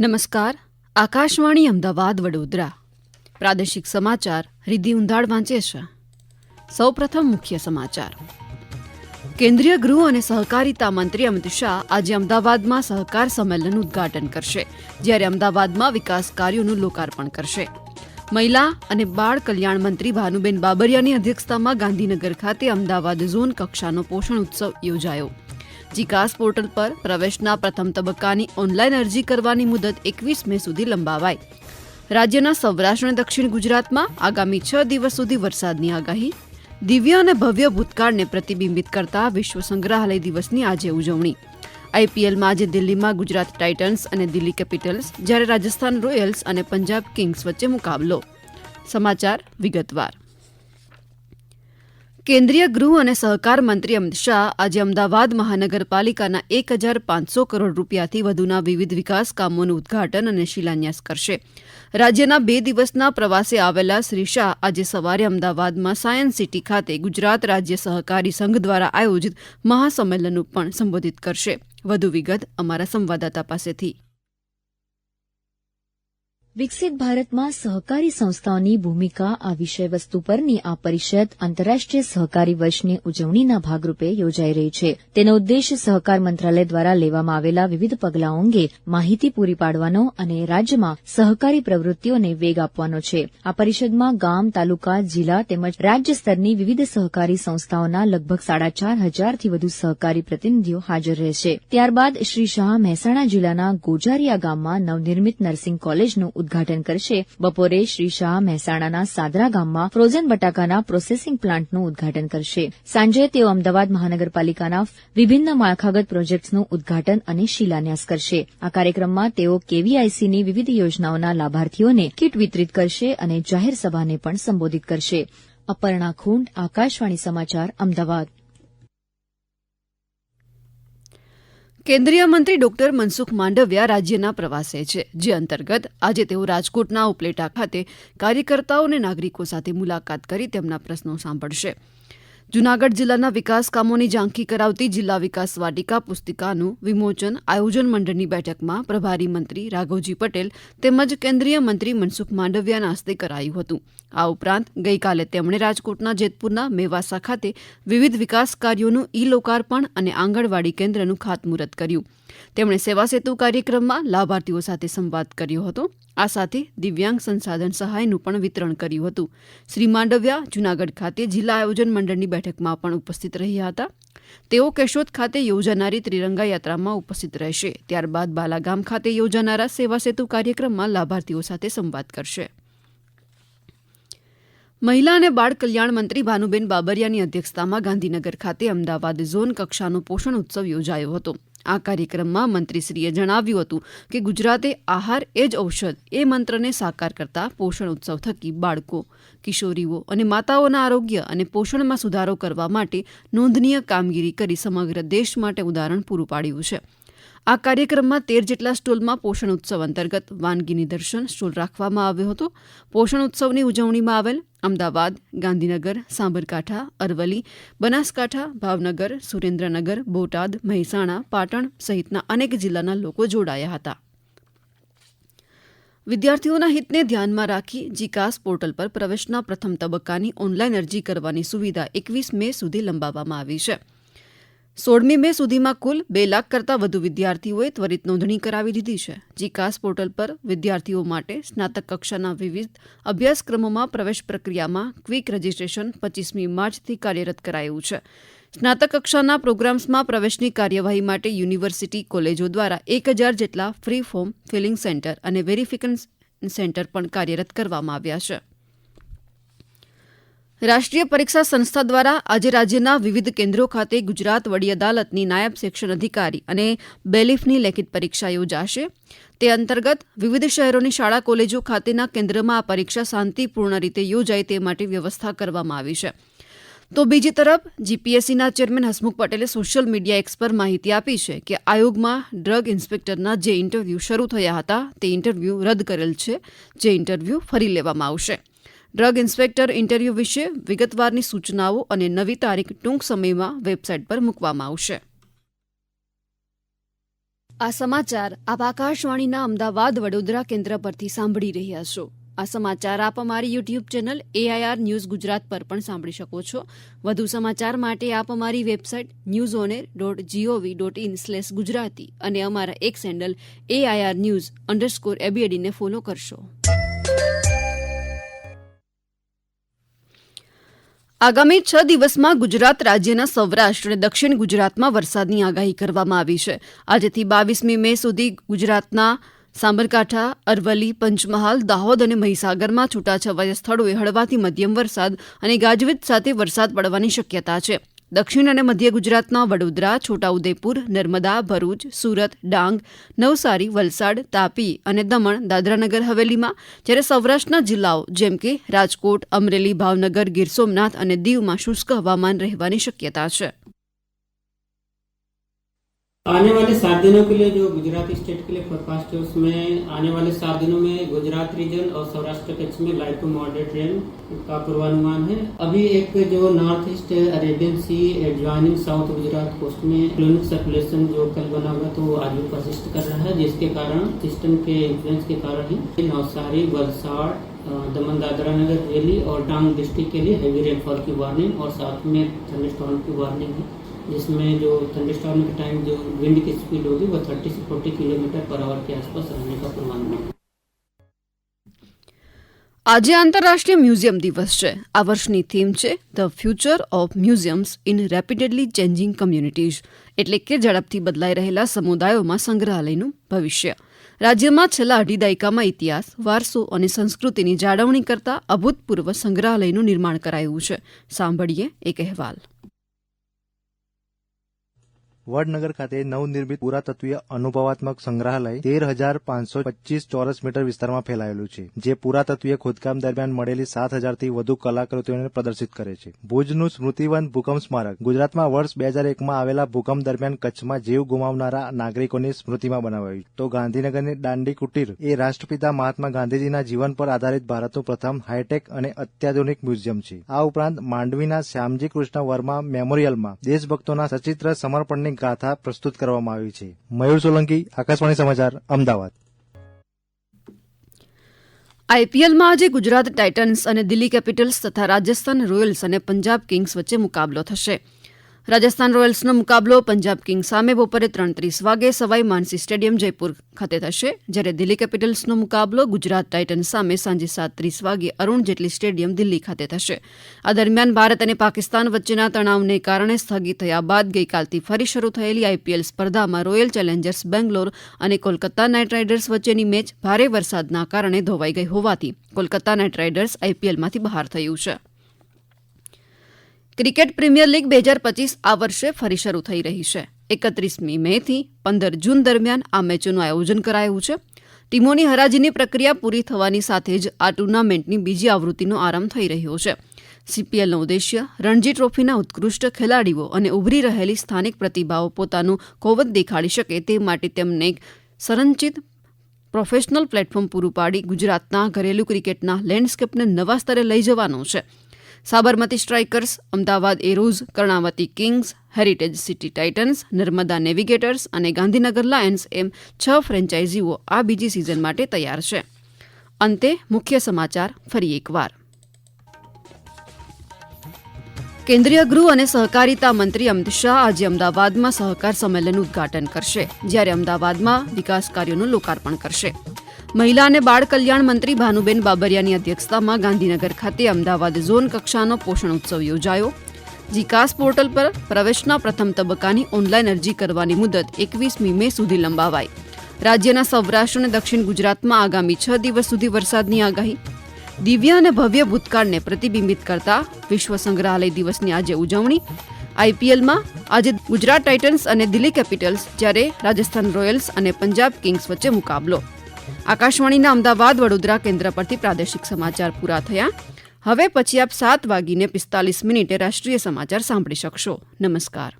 નમસ્કાર. આકાશવાણી અમદાવાદ વડોદરા પ્રાદેશિક સમાચાર રિદ્ધિ ઉંધાડ વાંચે છે. સૌપ્રથમ મુખ્ય સમાચાર. કેન્દ્રીય ગૃહ અને સહકારિતા મંત્રી અમિત શાહ આજે અમદાવાદમાં સહકાર સંમેલનનું ઉદઘાટન કરશે, જ્યારે અમદાવાદમાં વિકાસ કાર્યોનું લોકાર્પણ કરશે. મહિલા અને બાળ કલ્યાણ મંત્રી ભાનુબેન બાબરિયાની અધ્યક્ષતામાં ગાંધીનગર ખાતે અમદાવાદ ઝોન કક્ષાનો પોષણ ઉત્સવ યોજાયો. જીકાસ પોર્ટલ પર પ્રવેશના પ્રથમ તબક્કાની ઓનલાઈન અરજી કરવાની મુદત 21 મે સુધી લંબાવાઈ. રાજ્યના સૌરાષ્ટ્ર અને દક્ષિણ ગુજરાતમાં આગામી 6 દિવસ સુધી વરસાદની આગાહી. દિવ્ય અને ભવ્ય ભૂતકાળને પ્રતિબિંબિત કરતા વિશ્વ સંગ્રહાલય દિવસની આજે ઉજવણી. આઈપીએલમાં આજે દિલ્હીમાં ગુજરાત ટાઇટન્સ અને દિલ્હી કેપિટલ્સ, જ્યારે રાજસ્થાન રોયલ્સ અને પંજાબ કિંગ્સ વચ્ચે મુકાબલો. સમાચાર વિગતવાર. કેન્દ્રીય ગૃહ અને સહકાર મંત્રી અમિત શાહ આજે અમદાવાદ મહાનગરપાલિકાના 1,500 કરોડ રૂપિયાથી વધુના વિવિધ વિકાસ કામોનું ઉદઘાટન અને શિલાન્યાસ કરશે. રાજ્યના 2 દિવસના પ્રવાસે આવેલા શ્રી શાહ આજે સવારે અમદાવાદમાં સાયન્સ સિટી ખાતે ગુજરાત રાજ્ય સહકારી સંઘ દ્વારા આયોજિત મહાસંમેલનનું પણ સંબોધિત કરશે. વધુ વિગત અમારા સંવાદદાતા પાસેથી. વિકસિત ભારતમાં સહકારી સંસ્થાઓની ભૂમિકા આ વિષયવસ્તુ પરની આ પરિષદ આંતરરાષ્ટ્રીય સહકારી વર્ષની ઉજવણીના ભાગરૂપે યોજાઈ રહી છે. તેનો ઉદ્દેશ સહકાર મંત્રાલય દ્વારા લેવામાં આવેલા વિવિધ પગલાઓ અંગે માહિતી પૂરી પાડવાનો અને રાજ્યમાં સહકારી પ્રવૃત્તિઓને વેગ આપવાનો છે. આ પરિષદમાં ગામ, તાલુકા, જિલ્લા તેમજ રાજ્ય સ્તરની વિવિધ સહકારી સંસ્થાઓના લગભગ 4,500થી વધુ સહકારી પ્રતિનિધિઓ હાજર રહેશે. ત્યારબાદ શ્રી શાહ મહેસાણા જિલ્લાના ગોજારિયા ગામમાં નવનિર્મિત નર્સિંગ કોલેજનું ઉદઘાટન કરશે. બપોરે શ્રી શાહ મહેસાણાના સાદરા ગામમાં ફ્રોઝન બટાકાના પ્રોસેસિંગ પ્લાન્ટનું ઉદઘાટન કરશે. સાંજે તેઓ અમદાવાદ મહાનગરપાલિકાના વિભિન્ન માળખાગત પ્રોજેક્ટ્સનું ઉદઘાટન અને શિલાન્યાસ કરશે. આ કાર્યક્રમમાં તેઓ કેવીઆઈસીની વિવિધ યોજનાઓના લાભાર્થીઓને કીટ વિતરિત કરશે અને જાહેર સભાને પણ સંબોધિત કરશે. અપર્ણા ખૂંટ, આકાશવાણી સમાચાર, અમદાવાદ. કેન્દ્રીય મંત્રી ડોક્ટર મનસુખ માંડવિયા રાજ્યના પ્રવાસે છે, જે અંતર્ગત આજે તેઓ રાજકોટના ઉપલેટા ખાતે કાર્યકર્તાઓ અને નાગરિકો સાથે મુલાકાત કરી તેમના પ્રશ્નો સાંભળશે. જૂનાગઢ જિલ્લાના વિકાસ કામોની ઝાંખી કરાવતી જિલ્લા વિકાસ વાટિકા પુસ્તિકાનું વિમોચન આયોજન મંડળની બેઠકમાં પ્રભારી મંત્રી રાઘવજી પટેલ તેમજ કેન્દ્રીય મંત્રી મનસુખ માંડવિયાના હસ્તે કરાયું હતું. આ ઉપરાંત ગઈકાલે તેમણે રાજકોટના જેતપુરના મેવાસા ખાતે વિવિધ વિકાસ કાર્યોનું ઈ-લોકાર્પણ અને આંગણવાડી કેન્દ્રનું ખાતમુહૂર્ત કર્યું. તેમણે સેવા સેતુ કાર્યક્રમમાં લાભાર્થીઓ સાથે સંવાદ કર્યો હતો. આ સાથે દિવ્યાંગ સંસાધન સહાયનું પણ વિતરણ કર્યું હતું. શ્રી માંડવિયા જૂનાગઢ ખાતે જિલ્લા આયોજન મંડળની બેઠકમાં પણ ઉપસ્થિત રહ્યા હતા. તેઓ કેશોદ ખાતે યોજાનારી ત્રિરંગા યાત્રામાં ઉપસ્થિત રહેશે. ત્યારબાદ બાલાગામ ખાતે યોજાનારા સેવા સેતુ કાર્યક્રમમાં લાભાર્થીઓ સાથે સંવાદ કરશે. મહિલા અને બાળ કલ્યાણ મંત્રી ભાનુબેન બાબરિયાની અધ્યક્ષતામાં ગાંધીનગર ખાતે અમદાવાદ ઝોન કક્ષાનો પોષણ ઉત્સવ યોજાયો હતો. આ કાર્યક્રમમાં મંત્રીશ્રીએ જણાવ્યું હતું કે ગુજરાતે આહાર એ જ ઔષધ એ મંત્રને સાકાર કરતા પોષણ ઉત્સવ થકી બાળકો, કિશોરીઓ અને માતાઓના આરોગ્ય અને પોષણમાં સુધારો કરવા માટે નોંધનીય કામગીરી કરી સમગ્ર દેશ માટે ઉદાહરણ પૂરું પાડ્યું છે. આ કાર્યક્રમમાં 13 જેટલા સ્ટોલમાં પોષણ ઉત્સવ અંતર્ગત વાનગી નિદર્શન સ્ટોલ રાખવામાં આવ્યો હતો. પોષણ ઉત્સવની ઉજવણીમાં આવેલ અમદાવાદ, ગાંધીનગર, સાબરકાંઠા, અરવલ્લી, બનાસકાંઠા, ભાવનગર, સુરેન્દ્રનગર, બોટાદ, મહેસાણા, પાટણ સહિતના અનેક જિલ્લાના લોકો જોડાયા હતા. વિદ્યાર્થીઓના હિતને ધ્યાનમાં રાખી જીકાસ પોર્ટલ પર પ્રવેશના પ્રથમ તબક્કાની ઓનલાઈન અરજી કરવાની સુવિધા 21 મે સુધી લંબાવવામાં આવી છે. 16મી મે સુધીમાં કુલ 2 લાખ કરતાં વધુ વિદ્યાર્થીઓએ ત્વરિત નોંધણી કરાવી દીધી છે. જીકાસ પોર્ટલ પર વિદ્યાર્થીઓ માટે સ્નાતક કક્ષાના વિવિધ અભ્યાસક્રમોમાં પ્રવેશ પ્રક્રિયામાં ક્વિક રજિસ્ટ્રેશન 25મી માર્ચથી કાર્યરત કરાયું છે. સ્નાતક કક્ષાના પ્રોગ્રામ્સમાં પ્રવેશની કાર્યવાહી માટે યુનિવર્સિટી કોલેજો દ્વારા 1000 જેટલા ફ્રી ફોર્મ ફિલિંગ સેન્ટર અને વેરિફિકેશન સેન્ટર પણ કાર્યરત કરવામાં આવ્યા છે. રાષ્ટ્રીય પરીક્ષા સંસ્થા દ્વારા આજે રાજ્યના વિવિધ કેન્દ્રો ખાતે ગુજરાત વડી અદાલતની નાયબ સેક્શન અધિકારી અને બેલીફની લેખિત પરીક્ષા યોજાશે. તે અંતર્ગત વિવિધ શહેરોની શાળા કોલેજો ખાતેના કેન્દ્રમાં આ પરીક્ષા શાંતિપૂર્ણ રીતે યોજાય તે માટે વ્યવસ્થા કરવામાં આવી છે. તો બીજી તરફ જીપીએસસીના ચેરમેન હસમુખ પટેલે સોશિયલ મીડિયા એક્સ પર માહિતી આપી છે કે આયોગમાં ડ્રગ ઇન્સ્પેક્ટરના જે ઇન્ટરવ્યૂ શરૂ થયા હતા તે ઇન્ટરવ્યૂ રદ કરેલ છે, જે ઇન્ટરવ્યૂ ફરી લેવામાં આવશે. ડ્રગ ઇન્સ્પેક્ટર ઇન્ટરવ્યૂ વિશે વિગતવારની સૂચનાઓ અને નવી તારીખ ટૂંક સમયમાં વેબસાઇટ પર મૂકવામાં આવશે. આ સમાચાર આપ આકાશવાણીના અમદાવાદ વડોદરા કેન્દ્ર પરથી સાંભળી રહ્યા છો. આ સમાચાર આપ અમારી YouTube channel AIR news Gujarat પર પણ સાંભળી શકો છો. વધુ સમાચાર માટે આપ અમારી વેબસાઇટ newsonair.gov.in/gujarati અને અમારા એક્સ હેન્ડલ AIR_News_ABD ને ફોલો કરશો. આગામી 6 દિવસમાં ગુજરાત રાજ્યના સૌરાષ્ટ્ર અને દક્ષિણ ગુજરાતમાં વરસાદની આગાહી કરવામાં આવી છે. આજથી 22મી મે સુધી ગુજરાતના સાબરકાંઠા, અરવલ્લી, પંચમહાલ, દાહોદ અને મહીસાગરમાં છૂટાછવાયા સ્થળોએ હળવાથી મધ્યમ વરસાદ અને ગાજવીજ સાથે વરસાદ પડવાની શક્યતા છે. દક્ષિણ અને મધ્ય ગુજરાતના વડોદરા, છોટાઉદેપુર, નર્મદા, ભરૂચ, સુરત, ડાંગ, નવસારી, વલસાડ, તાપી અને દમણ, દાદરાનગર હવેલીમાં, જ્યારે સૌરાષ્ટ્રના જિલ્લાઓ જેમ કે રાજકોટ, અમરેલી, ભાવનગર, ગીર સોમનાથ અને દીવમાં શુષ્ક હવામાન રહેવાની શક્યતા છે. आने वाले 7 दिनों के लिए जो गुजरात स्टेट के लिए फोरकास्ट है उसमें आने वाले 7 दिनों में गुजरात रीजन और सौराष्ट्र कच्छ में लाइट टू मॉडरेट रेन का पूर्वानुमान है. अभी एक जो नॉर्थ ईस्ट अरेबियन सी एडजॉइनिंग साउथ गुजरात कोस्ट में क्लोनिक सर्कुलेशन जो कल बना हुआ तो आज भी परसिस्ट कर रहा है, जिसके कारण सिस्टम के इन्फ्लुएंस के कारण ही नवसारी, वलसाड़, दमन, दादरा नगर हवेली और डांग डिस्ट्रिक्ट के लिए हैवी रेनफॉल की वार्निंग और साथ में थंडरस्टॉर्म की वार्निंग है, जिसमें जो थंडरस्टॉर्म के टाइम जो विंड की स्पीड होगी वो 30 से 40 किलोमीटर पर आवर के आसपास रहने का पूर्वानुमान है. આજે આંતરરાષ્ટ્રીય મ્યુઝિયમ દિવસ છે. આ વર્ષની થીમ છે the future of museums in rapidly changing communities, એટલે કે ઝડપથી બદલાઈ રહેલા સમુદાયોમાં સંગ્રહાલયનું ભવિષ્ય. રાજ્યમાં છેલ્લા 2.5 દાયકામાં ઇતિહાસ, વારસો અને સંસ્કૃતિની જાળવણી કરતા અભૂતપૂર્વ સંગ્રહાલયનું નિર્માણ કરાયું છે. સાંભળીએ એક અહેવાલ. વડનગર ખાતે નવનિર્મિત પુરાતત્વીય અનુભવાત્મક સંગ્રહાલય 13,525 ચોરસ મીટર વિસ્તારમાં ફેલાયેલું છે, જે પુરાતત્વીય ખોદકામ દરમિયાન મળેલી 7,000 થી વધુ કલાકૃતિઓને પ્રદર્શિત કરે છે. ભુજનું સ્મૃતિવન ભૂકંપ સ્મારક ગુજરાતમાં વર્ષ 2001માં આવેલા ભૂકંપ દરમિયાન કચ્છમાં જીવ ગુમાવનારા નાગરિકોની સ્મૃતિમાં બનાવાયું. તો ગાંધીનગરની દાંડી કુટીર એ રાષ્ટ્રપિતા મહાત્મા ગાંધીજીના જીવન પર આધારિત ભારતનું પ્રથમ હાઈટેક અને અત્યાધુનિક મ્યુઝિયમ છે. આ ઉપરાંત માંડવીના શ્યામજી કૃષ્ણ વર્મા મેમોરિયલમાં દેશભક્તોના સચિત્ર સમર્પણની ગાથા પ્રસ્તુત કરવામાં આવી છે. મયુર સોલંકી, આકાશવાણી સમાચાર, અમદાવાદ. IPLમાં આજે ગુજરાત ટાઇટન્સ અને દિલ્હી કેપિટલ્સ તથા રાજસ્થાન રોયલ્સ અને પંજાબ કિંગ્સ વચ્ચે મુકાબલો થશે. રાજસ્થાન રોયલ્સનો મુકાબલો પંજાબ કિંગ્સ સામે બપોરે 3:30 વાગે સવાઈ માનસી સ્ટેડિયમ જયપુર ખાતે થશે, જ્યારે દિલ્હી કેપિટલ્સનો મુકાબલો ગુજરાત ટાઇટન્સ સામે સાંજે 7:30 વાગે અરુણ જેટલી સ્ટેડિયમ દિલ્હી ખાતે થશે. આ દરમિયાન ભારત અને પાકિસ્તાન વચ્ચેના તણાવને કારણે સ્થગિત થયા બાદ ગઈકાલથી ફરી શરૂ થયેલી IPL સ્પર્ધામાં રોયલ ચેલેન્જર્સ બેંગ્લોર અને કોલકાતા નાઇટ રાઇડર્સ વચ્ચેની મેચ ભારે વરસાદના કારણે ધોવાઈ ગઈ હોવાથી કોલકાતા નાઇટ રાઇડર્સ IPLમાંથી બહાર થયું છે. ક્રિકેટ પ્રીમિયર લીગ 2025 આ વર્ષે ફરી શરૂ થઈ રહી છે. 31મી મેથી 15 જૂન દરમિયાન આ મેચોનું આયોજન કરાયું છે. ટીમોની હરાજીની પ્રક્રિયા પૂરી થવાની સાથે જ આ ટુર્નામેન્ટની બીજી આવૃત્તિનો આરંભ થઈ રહ્યો છે. CPLનો ઉદ્દેશ્ય રણજી ટ્રોફીના ઉત્કૃષ્ટ ખેલાડીઓ અને ઉભરી રહેલી સ્થાનિક પ્રતિભાઓ પોતાનું કોવત દેખાડી શકે તે માટે તેમને એક સંરચિત પ્રોફેશનલ પ્લેટફોર્મ પૂરું પાડી ગુજરાતના ઘરેલું ક્રિકેટના લેન્ડસ્કેપને નવા સ્તરે લઈ જવાનો છે. Sabarmati strikers, Ahmedabad arrows, Karnavati kings, heritage city titans, Narmada navigators અને ગાંધીનગર લાયન્સ એમ 6 ફ્રેન્ચાઇઝીઓ આ બીજી સિઝન માટે તૈયાર છે. અંતે મુખ્ય સમાચાર ફરી એકવાર. કેન્દ્રીય ગૃહ અને સહકારિતા મંત્રી અમિત શાહ આજે અમદાવાદમાં સહકાર સંમેલનનું ઉદઘાટન કરશે, જ્યારે અમદાવાદમાં વિકાસ કાર્યોનું લોકાર્પણ કરશે. મહિલા અને બાળ કલ્યાણ મંત્રી ભાનુબેન બાબરિયાની અધ્યક્ષતામાં ગાંધીનગર ખાતે અમદાવાદ ઝોન કક્ષાનો પોષણ ઉત્સવ યોજાયો. જીકાસ પોર્ટલ પર પ્રવેશના પ્રથમ તબક્કાની ઓનલાઈન અરજી કરવાની મુદત 21મી મે સુધી લંબાવાઈ. રાજ્યના સૌરાષ્ટ્ર અને દક્ષિણ ગુજરાતમાં આગામી 6 દિવસ સુધી વરસાદની આગાહી. દિવ્ય અને ભવ્ય ભૂતકાળને પ્રતિબિંબિત કરતા વિશ્વ સંગ્રહાલય દિવસની આજે ઉજવણી. IPLમાં આજે ગુજરાત ટાઇટન્સ અને દિલ્હી કેપિટલ્સ, જ્યારે રાજસ્થાન રોયલ્સ અને પંજાબ કિંગ્સ વચ્ચે મુકાબલો. આકાશવાણીના અમદાવાદ વડોદરા કેન્દ્ર પરથી પ્રાદેશિક સમાચાર પૂરા થયા. હવે પછી આપ 7:45 રાષ્ટ્રીય સમાચાર સાંભળી શકશો. નમસ્કાર.